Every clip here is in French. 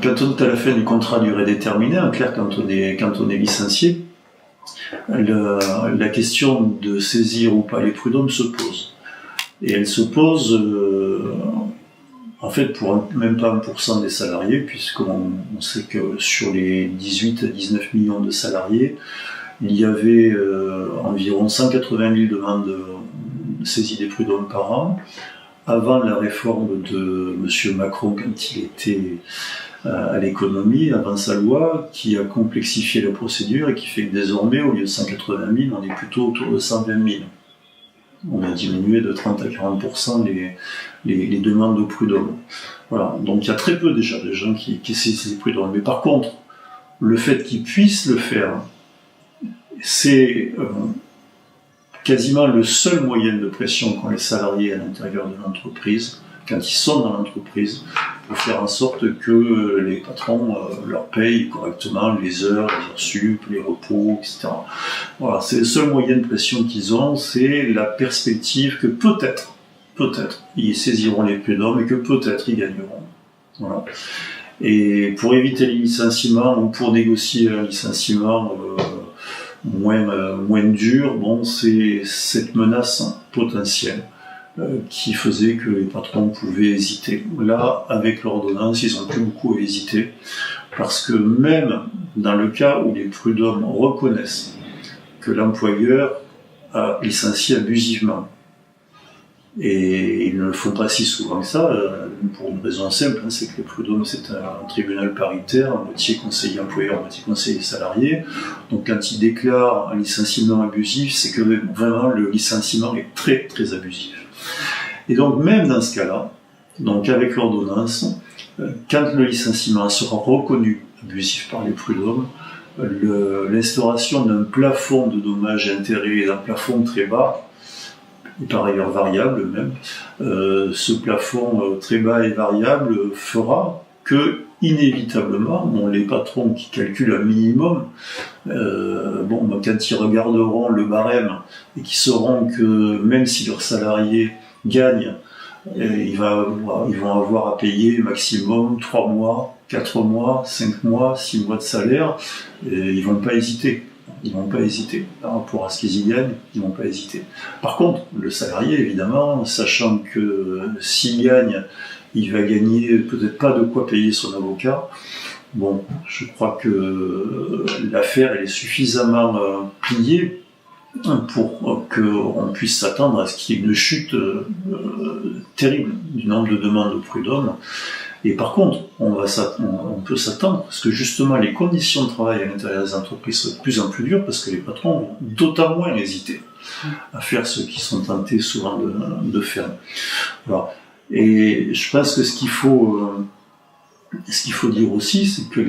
quand on est à la fin du contrat à durée déterminée, en clair, quand on est licencié, la question de saisir ou pas les prud'hommes se pose. Et elle se pose, en fait, pour même pas 1% des salariés, puisqu'on sait que sur les 18 à 19 millions de salariés, il y avait environ 180 000 demandes de saisie des prud'hommes par an. Avant la réforme de M. Macron, quand il était à l'économie, avant sa loi, qui a complexifié la procédure et qui fait que désormais, au lieu de 180 000, on est plutôt autour de 120 000. On a diminué de 30 à 40% les demandes de prud'hommes. Voilà. Donc il y a très peu déjà de gens qui saisissent les prud'hommes. Mais par contre, le fait qu'ils puissent le faire, c'est quasiment le seul moyen de pression qu'ont les salariés à l'intérieur de l'entreprise, quand ils sont dans l'entreprise, pour faire en sorte que les patrons leur payent correctement les heures sup, les repos, etc. Voilà, c'est le seul moyen de pression qu'ils ont, c'est la perspective que peut-être, ils saisiront les prud'hommes et que peut-être ils gagneront. Voilà. Et pour éviter les licenciements ou pour négocier un licenciement moins dur, bon, c'est cette menace potentielle qui faisait que les patrons pouvaient hésiter. Là, avec l'ordonnance, ils n'ont plus beaucoup à hésiter, parce que même dans le cas où les prud'hommes reconnaissent que l'employeur a licencié abusivement, et ils ne le font pas si souvent que ça, pour une raison simple, c'est que les prud'hommes, c'est un tribunal paritaire, moitié conseiller employeur, moitié conseiller salarié. Donc quand ils déclarent un licenciement abusif, c'est que vraiment le licenciement est très très abusif. Et donc même dans ce cas-là, donc avec l'ordonnance, quand le licenciement sera reconnu abusif par les prud'hommes, l'instauration d'un plafond de dommages et intérêts, d'un plafond très bas, et par ailleurs variable même, ce plafond très bas et variable fera que, inévitablement, les patrons qui calculent un minimum, quand ils regarderont le barème et qu'ils sauront que même si leurs salariés gagnent, ils vont avoir à payer maximum 3 mois, 4 mois, 5 mois, 6 mois de salaire, et ils ne vont pas hésiter. Ils vont pas hésiter. Par rapport à ce qu'ils y gagnent, ils vont pas hésiter. Par contre, le salarié, évidemment, sachant que s'il gagne, il va gagner peut-être pas de quoi payer son avocat. Bon, je crois que l'affaire elle est suffisamment pliée pour qu'on puisse s'attendre à ce qu'il y ait une chute terrible du nombre de demandes de prud'hommes. Et par contre, on peut s'attendre, parce que justement les conditions de travail à l'intérieur des entreprises sont de plus en plus dures, parce que les patrons vont d'autant moins hésiter à faire ce qu'ils sont tentés souvent de faire. Voilà. Et je pense que ce qu'il faut dire aussi, c'est que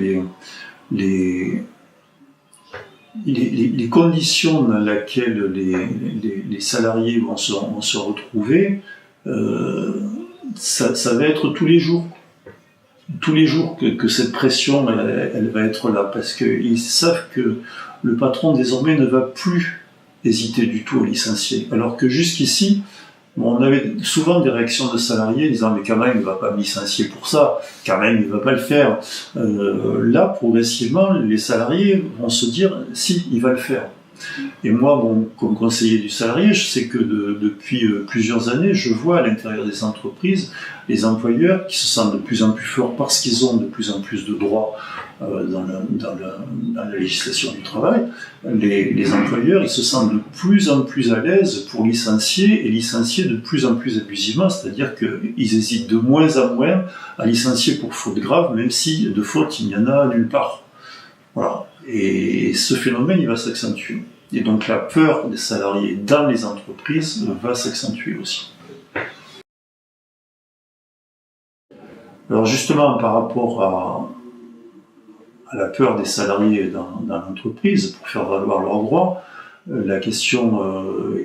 les conditions dans lesquelles les salariés vont se retrouver, ça va être tous les jours. Tous les jours que cette pression elle va être là, parce qu'ils savent que le patron désormais ne va plus hésiter du tout à licencier, alors que jusqu'ici on avait souvent des réactions de salariés disant mais quand même il ne va pas me licencier pour ça, quand même il ne va pas le faire. Là progressivement les salariés vont se dire si, il va le faire. Et moi, comme conseiller du salarié, je sais que depuis plusieurs années, je vois à l'intérieur des entreprises les employeurs qui se sentent de plus en plus forts parce qu'ils ont de plus en plus de droits dans la législation du travail. Les employeurs, ils se sentent de plus en plus à l'aise pour licencier, et licencier de plus en plus abusivement, c'est-à-dire qu'ils hésitent de moins en moins à licencier pour faute grave, même si de faute il n'y en a nulle part. Voilà. Et ce phénomène, il va s'accentuer. Et donc la peur des salariés dans les entreprises va s'accentuer aussi. Alors justement, par rapport à la peur des salariés dans l'entreprise, pour faire valoir leurs droits, la question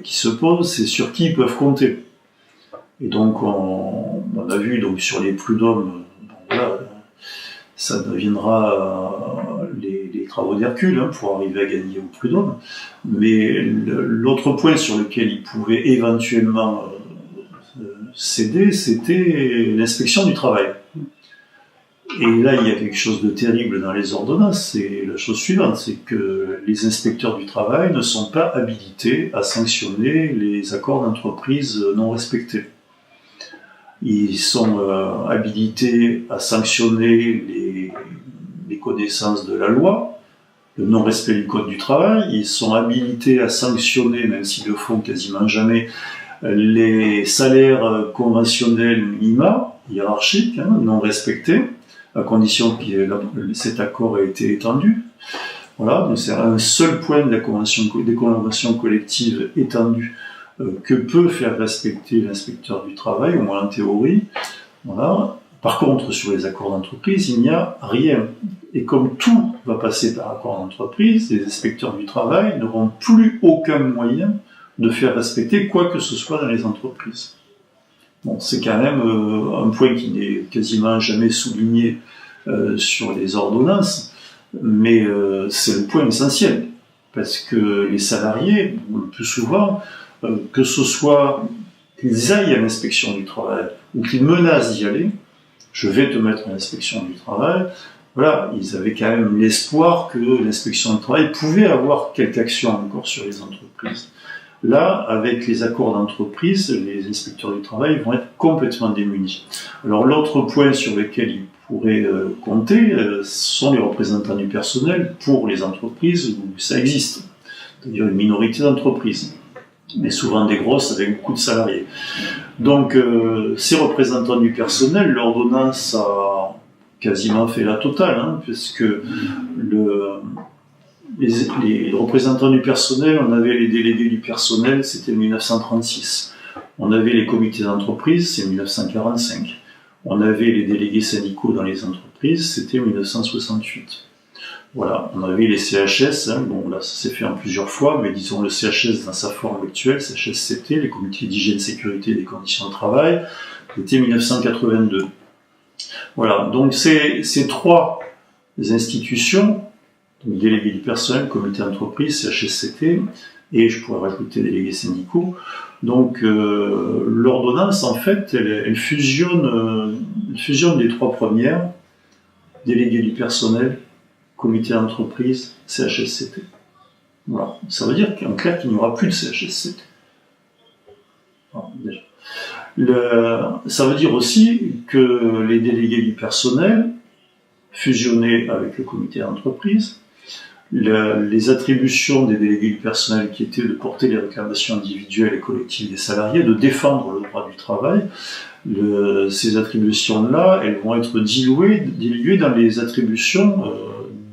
qui se pose, c'est sur qui ils peuvent compter. Et donc on a vu donc, sur les prud'hommes, ça deviendra les travaux d'Hercule pour arriver à gagner au prud'homme. Mais l'autre point sur lequel ils pouvaient éventuellement céder, c'était l'inspection du travail. Et là, il y a quelque chose de terrible dans les ordonnances, c'est la chose suivante, c'est que les inspecteurs du travail ne sont pas habilités à sanctionner les accords d'entreprise non respectés. Ils sont habilités à sanctionner les connaissances de la loi, le non-respect du code du travail. Ils sont habilités à sanctionner, même s'ils le font quasiment jamais, les salaires conventionnels minima, hiérarchiques, non respectés, à condition que cet accord ait été étendu. Voilà, donc c'est un seul point de la des conventions collectives étendues que peut faire respecter l'inspecteur du travail, au moins en théorie. Voilà. Par contre, sur les accords d'entreprise, il n'y a rien. Et comme tout va passer par accord d'entreprise, les inspecteurs du travail n'auront plus aucun moyen de faire respecter quoi que ce soit dans les entreprises. Bon, c'est quand même un point qui n'est quasiment jamais souligné sur les ordonnances, mais c'est le point essentiel, parce que les salariés, le plus souvent, que ce soit qu'ils aillent à l'inspection du travail ou qu'ils menacent d'y aller, je vais te mettre à l'inspection du travail, voilà, ils avaient quand même l'espoir que l'inspection du travail pouvait avoir quelque action encore sur les entreprises. Là, avec les accords d'entreprise, les inspecteurs du travail vont être complètement démunis. Alors l'autre point sur lequel ils pourraient compter sont les représentants du personnel pour les entreprises où ça existe, c'est-à-dire une minorité d'entreprises, mais souvent des grosses avec beaucoup de salariés. Donc ces représentants du personnel, l'ordonnance a quasiment fait la totale, puisque les représentants du personnel, on avait les délégués du personnel, c'était 1936. On avait les comités d'entreprise, c'est 1945. On avait les délégués syndicaux dans les entreprises, c'était 1968. Voilà, on avait les CHS, bon là ça s'est fait en plusieurs fois, mais disons le CHS dans sa forme actuelle, CHSCT, les comités d'hygiène, sécurité et des conditions de travail, c'était 1982. Voilà, donc ces trois institutions, donc délégués du personnel, comité d'entreprise, CHSCT, et je pourrais rajouter délégués syndicaux. Donc l'ordonnance, en fait, elle fusionne les trois premières, délégués du personnel, comité d'entreprise, CHSCT. Voilà. Ça veut dire qu'en clair qu'il n'y aura plus de CHSCT. Voilà, déjà. Ça veut dire aussi que les délégués du personnel, fusionnés avec le comité d'entreprise, les attributions des délégués du personnel qui étaient de porter les réclamations individuelles et collectives des salariés, de défendre le droit du travail, ces attributions-là, elles vont être diluées dans les attributions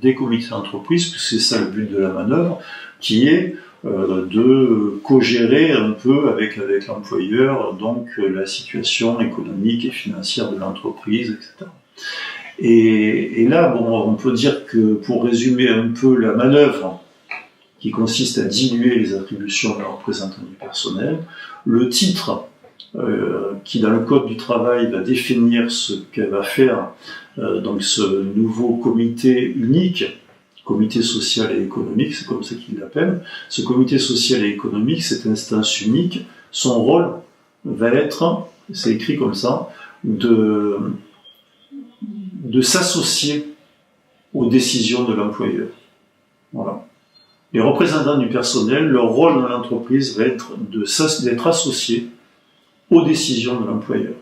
des comités d'entreprise, puisque c'est ça le but de la manœuvre, qui est de co-gérer un peu avec l'employeur donc la situation économique et financière de l'entreprise, etc. Et là, bon, on peut dire que, pour résumer un peu la manœuvre qui consiste à diluer les attributions des représentants du personnel, le titre qui, dans le Code du travail, va définir ce qu'elle va faire, donc ce nouveau comité unique, comité social et économique, c'est comme ça qu'il l'appelle. Ce comité social et économique, cette instance unique, son rôle va être, c'est écrit comme ça, de s'associer aux décisions de l'employeur. Voilà. Les représentants du personnel, leur rôle dans l'entreprise va être d'être associés aux décisions de l'employeur.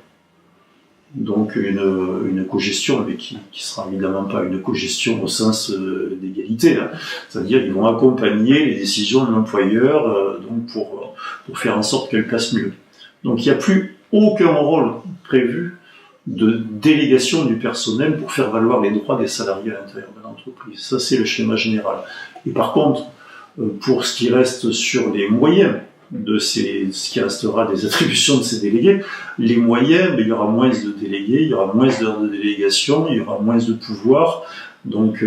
Donc une cogestion, mais qui sera évidemment pas une cogestion au sens d'égalité, c'est-à-dire qu'ils vont accompagner les décisions de l'employeur donc pour faire en sorte qu'elles passent mieux. Donc il n'y a plus aucun rôle prévu de délégation du personnel pour faire valoir les droits des salariés à l'intérieur de l'entreprise. Ça, c'est le schéma général. Et par contre, pour ce qui reste sur les moyens de ce qui restera des attributions de ces délégués, les moyens, il y aura moins de délégués, il y aura moins d'heures de délégation, il y aura moins de pouvoir. Donc,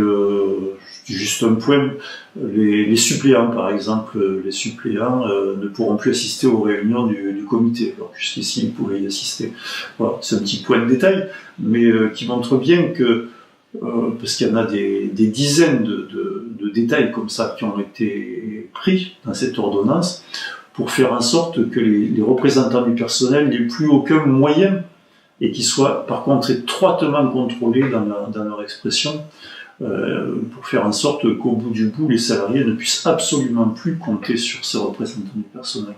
juste un point, les suppléants, par exemple, les suppléants ne pourront plus assister aux réunions du comité. Alors, jusqu'ici, ils pouvaient y assister. Voilà, c'est un petit point de détail, mais qui montre bien que, parce qu'il y en a des dizaines de détails comme ça qui ont été pris dans cette ordonnance, pour faire en sorte que les représentants du personnel n'aient plus aucun moyen et qui soient par contre étroitement contrôlés dans leur expression, pour faire en sorte qu'au bout du bout, les salariés ne puissent absolument plus compter sur ces représentants du personnel.